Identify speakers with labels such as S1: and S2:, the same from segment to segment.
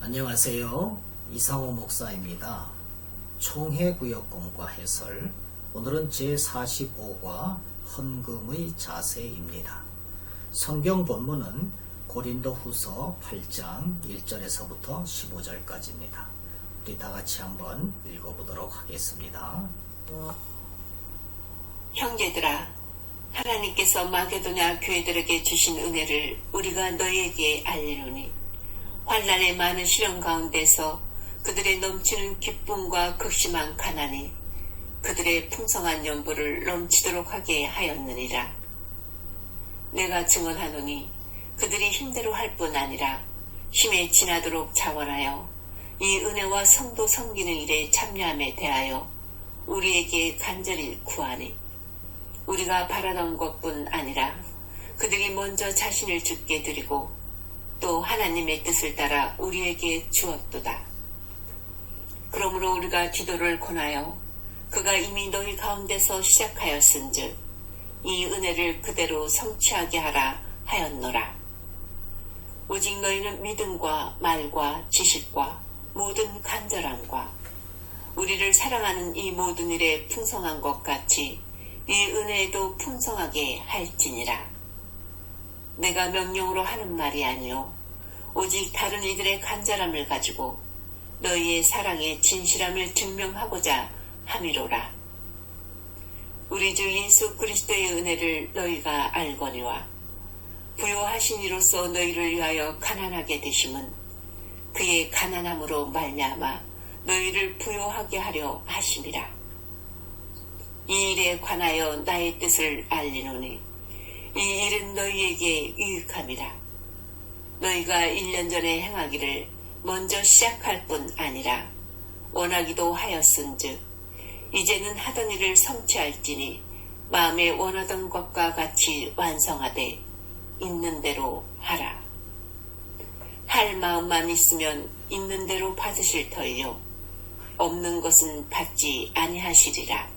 S1: 안녕하세요. 이상호 목사입니다. 총회구역공과 해설, 오늘은 제45과 헌금의 자세입니다. 성경 본문은 고린도 후서 8장 1절에서부터 15절까지입니다. 우리 다같이 한번 읽어보도록 하겠습니다.
S2: 형제들아, 하나님께서 마게도냐 교회들에게 주신 은혜를 우리가 너희에게 알리노니, 환난의 많은 시련 가운데서 그들의 넘치는 기쁨과 극심한 가난이 그들의 풍성한 연보를 넘치도록 하게 하였느니라. 내가 증언하노니 그들이 힘대로 할 뿐 아니라 힘에 지나도록 자원하여 이 은혜와 성도 섬기는 일에 참여함에 대하여 우리에게 간절히 구하니, 우리가 바라던 것뿐 아니라 그들이 먼저 자신을 주께 드리고 또 하나님의 뜻을 따라 우리에게 주었도다. 그러므로 우리가 기도를 권하여 그가 이미 너희 가운데서 시작하였은즉 이 은혜를 그대로 성취하게 하라 하였노라. 오직 너희는 믿음과 말과 지식과 모든 간절함과 우리를 사랑하는 이 모든 일에 풍성한 것 같이 이 은혜에도 풍성하게 할지니라. 내가 명령으로 하는 말이 아니요 오직 다른 이들의 간절함을 가지고 너희의 사랑의 진실함을 증명하고자 함이로라. 우리 주 예수 그리스도의 은혜를 너희가 알거니와 부요하신 이로써 너희를 위하여 가난하게 되심은 그의 가난함으로 말미암아 너희를 부요하게 하려 하심이라. 이 일에 관하여 나의 뜻을 알리노니 이 일은 너희에게 유익함이라. 너희가 1년 전에 행하기를 먼저 시작할 뿐 아니라 원하기도 하였은즉 이제는 하던 일을 성취할지니 마음에 원하던 것과 같이 완성하되 있는 대로 하라. 할 마음만 있으면 있는 대로 받으실 터이요 없는 것은 받지 아니하시리라.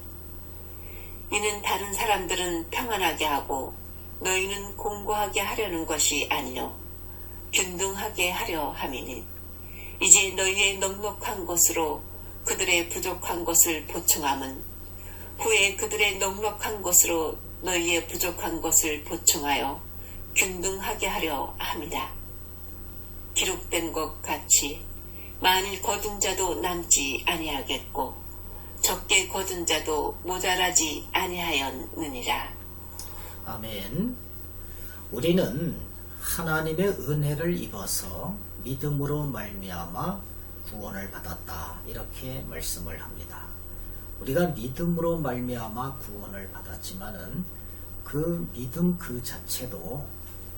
S2: 이는 다른 사람들은 평안하게 하고 너희는 공고하게 하려는 것이 아니요 균등하게 하려 함이니, 이제 너희의 넉넉한 것으로 그들의 부족한 것을 보충함은 후에 그들의 넉넉한 것으로 너희의 부족한 것을 보충하여 균등하게 하려 함이다. 기록된 것 같이 만일 거둔 자도 남지 아니하겠고 적게 거둔 자도 모자라지 아니하였느니라.
S1: 아멘. 우리는 하나님의 은혜를 입어서 믿음으로 말미암아 구원을 받았다, 이렇게 말씀을 합니다. 우리가 믿음으로 말미암아 구원을 받았지만은 그 믿음 그 자체도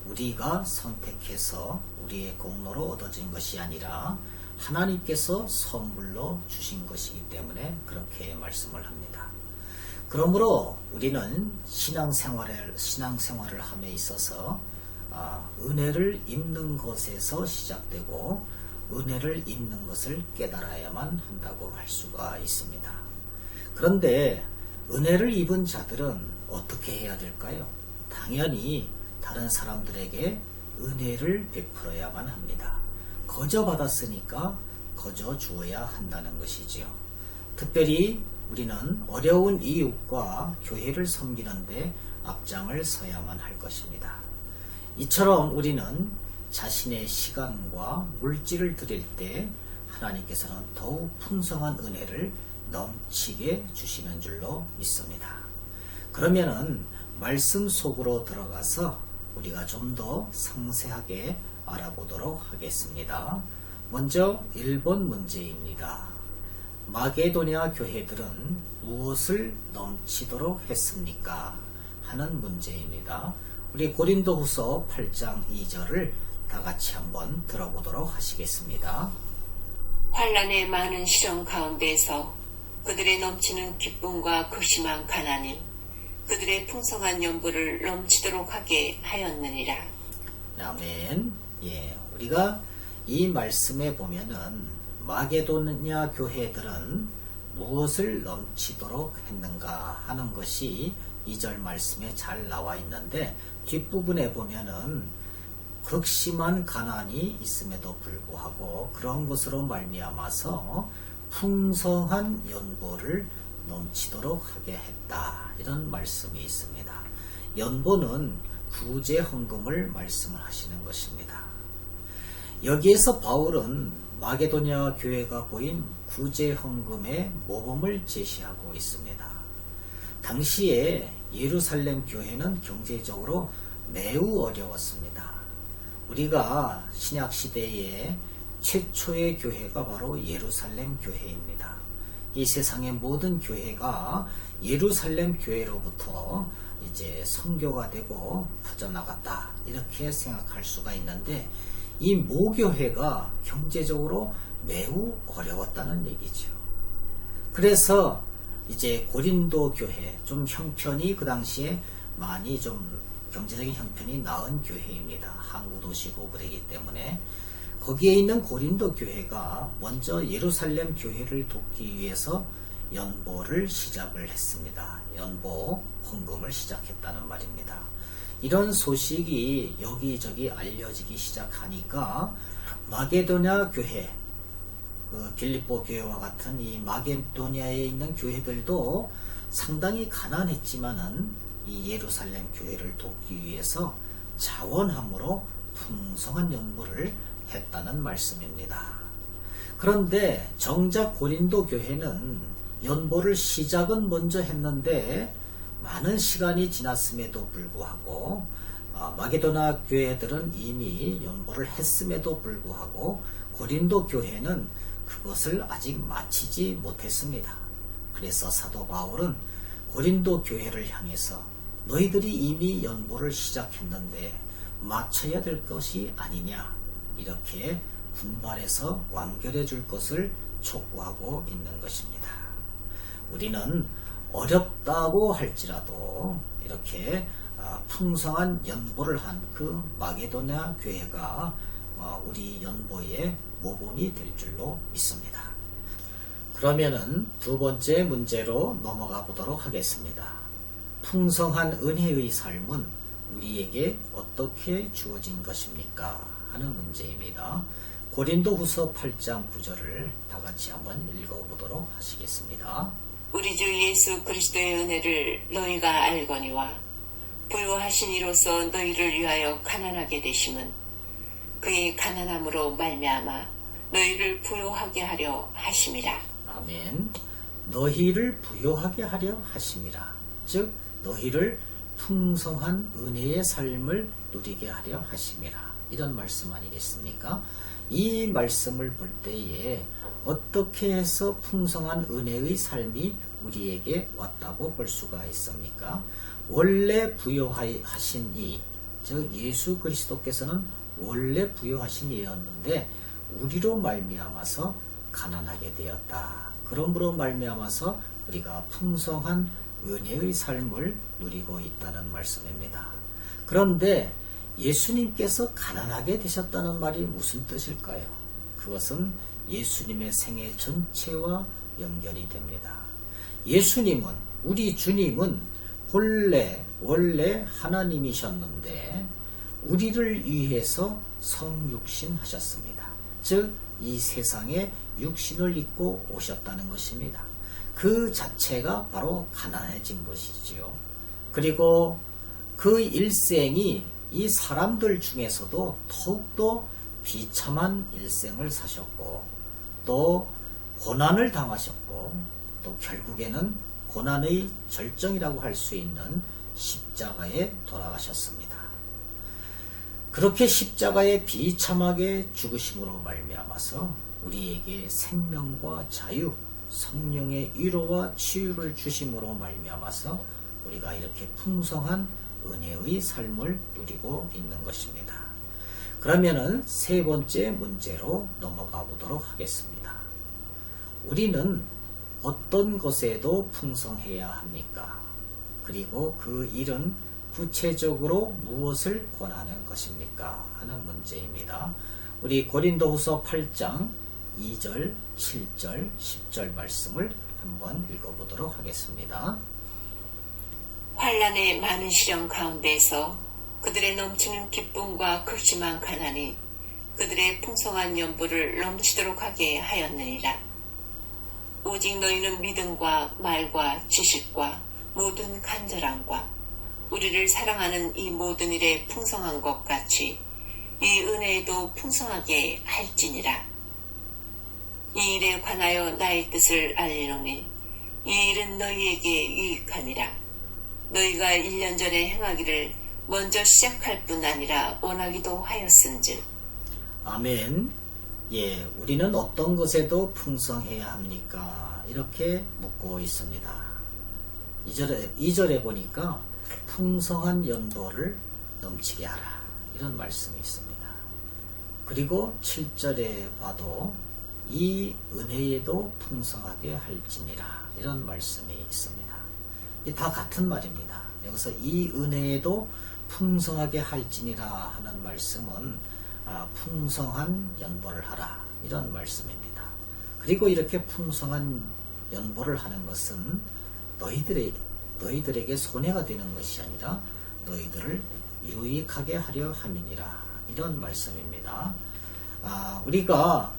S1: 우리가 선택해서 우리의 공로로 얻어진 것이 아니라 하나님께서 선물로 주신 것이기 때문에 그렇게 말씀을 합니다. 그러므로 우리는 신앙생활을 함에 있어서 은혜를 입는 것에서 시작되고 은혜를 입는 것을 깨달아야만 한다고 할 수가 있습니다. 그런데 은혜를 입은 자들은 어떻게 해야 될까요? 당연히 다른 사람들에게 은혜를 베풀어야만 합니다. 거저 받았으니까 거저 주어야 한다는 것이지요. 특별히 우리는 어려운 이웃과 교회를 섬기는데 앞장을 서야만 할 것입니다. 이처럼 우리는 자신의 시간과 물질을 드릴 때 하나님께서는 더욱 풍성한 은혜를 넘치게 주시는 줄로 믿습니다. 그러면은 말씀 속으로 들어가서 우리가 좀 더 상세하게 알아보도록 하겠습니다. 먼저 1번 문제입니다. 마게도냐 교회들은 무엇을 넘치도록 했습니까? 하는 문제입니다. 우리 고린도 후서 8장 2절을 다 같이 한번 들어보도록 하시겠습니다.
S2: 환난의 많은 시련 가운데서 그들의 넘치는 기쁨과 극심한 가난이 그들의 풍성한 연보를 넘치도록 하게 하였느니라.
S1: 아멘. 우리가 이 말씀에 보면은 마게도냐 교회들은 무엇을 넘치도록 했는가 하는 것이 2절 말씀에 잘 나와 있는데, 뒷부분에 보면은 극심한 가난이 있음에도 불구하고 그런 것으로 말미암아서 풍성한 연보를 넘치도록 하게 했다. 이런 말씀이 있습니다. 연보는 구제 헌금을 말씀을 하시는 것입니다. 여기에서 바울은 마게도냐 교회가 보인 구제 헌금의 모범을 제시하고 있습니다. 당시에 예루살렘 교회는 경제적으로 매우 어려웠습니다. 우리가 신약 시대의 최초의 교회가 바로 예루살렘 교회입니다. 이 세상의 모든 교회가 예루살렘 교회로부터 이제 선교가 되고 퍼져나갔다, 이렇게 생각할 수가 있는데, 이 모교회가 경제적으로 매우 어려웠다는 얘기죠. 그래서 이제 고린도 교회, 좀 형편이 그 당시에 많이 좀 경제적인 형편이 나은 교회입니다. 항구 도시고 그러기 때문에 거기에 있는 고린도 교회가 먼저 예루살렘 교회를 돕기 위해서 연보를 시작을 했습니다. 연보 헌금을 시작했다는 말입니다. 이런 소식이 여기저기 알려지기 시작하니까 마게도냐 교회, 빌립보 교회와 같은 이 마게도냐에 있는 교회들도 상당히 가난했지만은 이 예루살렘 교회를 돕기 위해서 자원함으로 풍성한 연보를 했다는 말씀입니다. 그런데 정작 고린도 교회는 연보를 시작은 먼저 했는데 많은 시간이 지났음에도 불구하고 마게도나 교회들은 이미 연보를 했음에도 불구하고 고린도 교회는 그것을 아직 마치지 못했습니다. 그래서 사도 바울은 고린도 교회를 향해서 너희들이 이미 연보를 시작했는데 마쳐야 될 것이 아니냐, 이렇게 분발해서 완결해 줄 것을 촉구하고 있는 것입니다. 우리는 어렵다고 할지라도 이렇게 풍성한 연보를 한 그 마게도냐 교회가 우리 연보의 모범이 될 줄로 믿습니다. 그러면은 두 번째 문제로 넘어가 보도록 하겠습니다. 풍성한 은혜의 삶은 우리에게 어떻게 주어진 것입니까? 하는 문제입니다. 고린도후서 8장 9절을 다 같이 한번 읽어보도록 하시겠습니다.
S2: 우리 주 예수 그리스도의 은혜를 너희가 알거니와 부요하신 이로써 너희를 위하여 가난하게 되심은 그의 가난함으로 말미암아 너희를 부요하게 하려 하심이라.
S1: 아멘. 너희를 부요하게 하려 하심이라. 즉 너희를 풍성한 은혜의 삶을 누리게 하려 하심이라. 이런 말씀 아니겠습니까? 이 말씀을 볼 때에 어떻게 해서 풍성한 은혜의 삶이 우리에게 왔다고 볼 수가 있습니까? 원래 부요하신 이, 즉 예수 그리스도께서는 원래 부요하신 이였는데 우리로 말미암아서 가난하게 되었다. 그러므로 말미암아서 우리가 풍성한 은혜의 삶을 누리고 있다는 말씀입니다. 그런데 예수님께서 가난하게 되셨다는 말이 무슨 뜻일까요? 그것은 예수님의 생애 전체와 연결이 됩니다. 예수님은, 우리 주님은 원래 하나님이셨는데 우리를 위해서 성육신 하셨습니다. 즉 이 세상에 육신을 입고 오셨다는 것입니다. 그 자체가 바로 가난해진 것이지요. 그리고 그 일생이 이 사람들 중에서도 더욱더 비참한 일생을 사셨고 또 고난을 당하셨고 또 결국에는 고난의 절정이라고 할 수 있는 십자가에 돌아가셨습니다. 그렇게 십자가에 비참하게 죽으심으로 말미암아서 우리에게 생명과 자유, 성령의 위로와 치유를 주심으로 말미암아서 우리가 이렇게 풍성한 은혜의 삶을 누리고 있는 것입니다. 그러면은 세 번째 문제로 넘어가 보도록 하겠습니다. 우리는 어떤 것에도 풍성해야 합니까? 그리고 그 일은 구체적으로 무엇을 권하는 것입니까? 하는 문제입니다. 우리 고린도후서 8장 2절, 7절, 10절 말씀을 한번 읽어보도록 하겠습니다.
S2: 환난의 많은 시련 가운데서 그들의 넘치는 기쁨과 극심한 가난이 그들의 풍성한 연보를 넘치도록 하게 하였느니라. 오직 너희는 믿음과 말과 지식과 모든 간절함과 우리를 사랑하는 이 모든 일에 풍성한 것 같이 이 은혜에도 풍성하게 할지니라. 이 일에 관하여 나의 뜻을 알리노니 이 일은 너희에게 유익함이라. 너희가 1년 전에 행하기를 먼저 시작할 뿐 아니라 원하기도 하였은즉.
S1: 아멘. 예, 우리는 어떤 것에도 풍성해야 합니까? 이렇게 묻고 있습니다. 2절에 보니까 풍성한 연보를 넘치게 하라, 이런 말씀이 있습니다. 그리고 7절에 봐도 이 은혜에도 풍성하게 할지니라, 이런 말씀이 있습니다. 이 다 같은 말입니다. 여기서 이 은혜에도 풍성하게 할지니라 하는 말씀은 풍성한 연보를 하라, 이런 말씀입니다. 그리고 이렇게 풍성한 연보를 하는 것은 너희들에게 손해가 되는 것이 아니라 너희들을 유익하게 하려 함이니라, 이런 말씀입니다. 우리가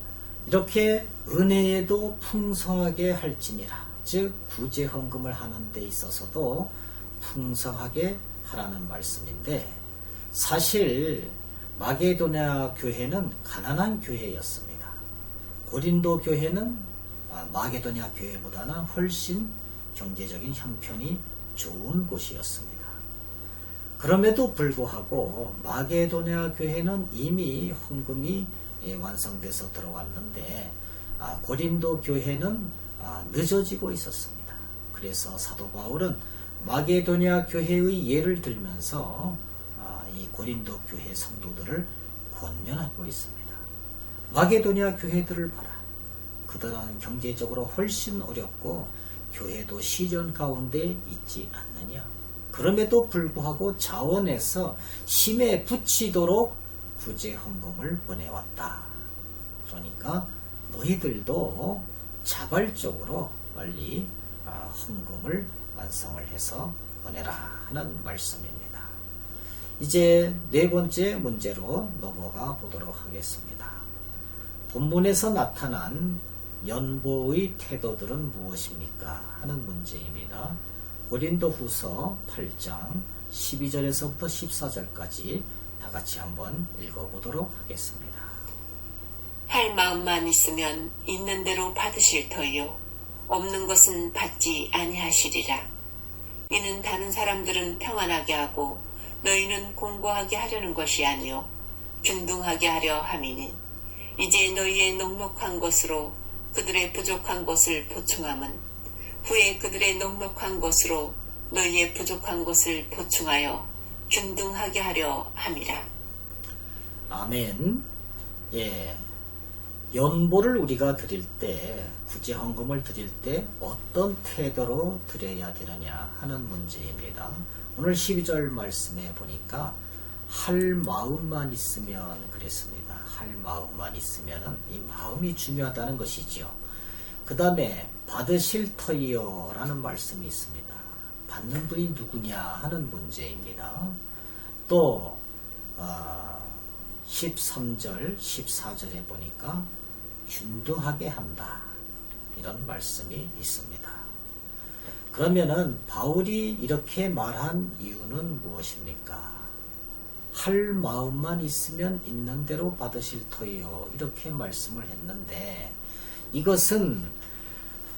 S1: 이렇게 은혜에도 풍성하게 할지니라, 즉 구제 헌금을 하는 데 있어서도 풍성하게 하라는 말씀인데, 사실 마게도냐 교회는 가난한 교회였습니다. 고린도 교회는 마게도냐 교회보다는 훨씬 경제적인 형편이 좋은 곳이었습니다. 그럼에도 불구하고 마게도냐 교회는 이미 헌금이 완성돼서 들어왔는데 고린도 교회는 늦어지고 있었습니다. 그래서 사도 바울은 마게도냐 교회의 예를 들면서 이 고린도 교회 성도들을 권면하고 있습니다. 마게도냐 교회들을 봐라. 그들은 경제적으로 훨씬 어렵고 교회도 시련 가운데 있지 않느냐. 그럼에도 불구하고 자원에서 힘에 붙이도록 구제 헌금을 보내왔다. 그러니까 너희들도 자발적으로 빨리 헌금을 완성을 해서 보내라 하는 말씀입니다. 이제 네 번째 문제로 넘어가 보도록 하겠습니다. 본문에서 나타난 연보의 태도들은 무엇입니까? 하는 문제입니다. 고린도후서 8장 12절에서부터 14절까지 다 같이 한번 읽어보도록 하겠습니다.
S2: 할 마음만 있으면 있는 대로 받으실 터이요 없는 것은 받지 아니하시리라. 이는 다른 사람들은 평안하게 하고 너희는 공고하게 하려는 것이 아니요 균등하게 하려 함이니 이제 너희의 넉넉한 것으로 그들의 부족한 것을 보충함은 후에 그들의 넉넉한 것으로 너희의 부족한 것을 보충하여 균등하게 하려 함이라.
S1: 아멘. 예. 연보를 우리가 드릴 때, 구제 헌금을 드릴 때 어떤 태도로 드려야 되느냐 하는 문제입니다. 오늘 12절 말씀에 보니까 할 마음만 있으면 그랬습니다. 할 마음만 있으면 이 마음이 중요하다는 것이지요. 그 다음에 받으실 터이요 라는 말씀이 있습니다. 받는 분이 누구냐 하는 문제입니다. 또 13절 14절에 보니까 균등하게 한다, 이런 말씀이 있습니다. 그러면은 바울이 이렇게 말한 이유는 무엇입니까? 할 마음만 있으면 있는 대로 받으실 터이요, 이렇게 말씀을 했는데, 이것은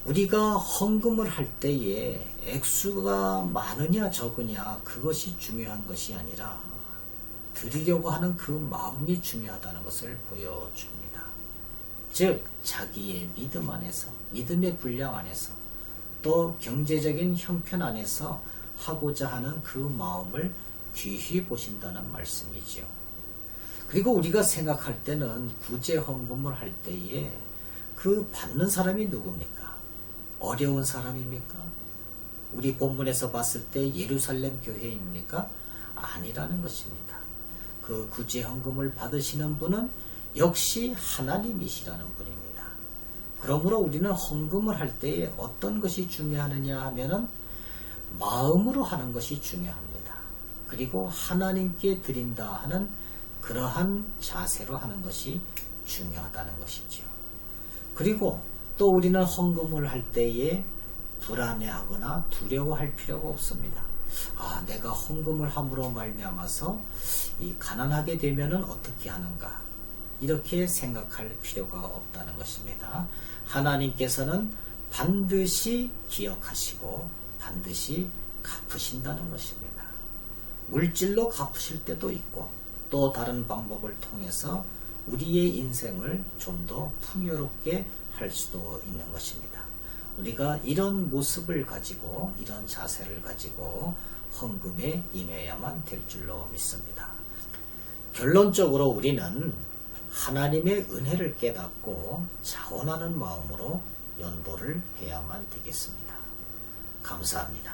S1: 우리가 헌금을 할 때에 액수가 많으냐 적으냐 그것이 중요한 것이 아니라 드리려고 하는 그 마음이 중요하다는 것을 보여줍니다. 즉 자기의 믿음 안에서, 믿음의 분량 안에서, 또 경제적인 형편 안에서 하고자 하는 그 마음을 귀히 보신다는 말씀이지요. 그리고 우리가 생각할 때는 구제 헌금을 할 때에 그 받는 사람이 누굽니까? 어려운 사람입니까? 우리 본문에서 봤을 때 예루살렘 교회입니까? 아니라는 것입니다. 그 구제 헌금을 받으시는 분은 역시 하나님이시라는 분입니다. 그러므로 우리는 헌금을 할 때에 어떤 것이 중요하느냐 하면은 마음으로 하는 것이 중요합니다. 그리고 하나님께 드린다 하는 그러한 자세로 하는 것이 중요하다는 것이지요. 그리고 또 우리는 헌금을 할 때에 불안해하거나 두려워할 필요가 없습니다. 내가 헌금을 함으로 말미암아서 이 가난하게 되면은 어떻게 하는가, 이렇게 생각할 필요가 없다는 것입니다. 하나님께서는 반드시 기억하시고 반드시 갚으신다는 것입니다. 물질로 갚으실 때도 있고 또 다른 방법을 통해서 우리의 인생을 좀 더 풍요롭게 할 수도 있는 것입니다. 우리가 이런 모습을 가지고 이런 자세를 가지고 헌금에 임해야만 될 줄로 믿습니다. 결론적으로 우리는 하나님의 은혜를 깨닫고 자원하는 마음으로 연보를 해야만 되겠습니다. 감사합니다.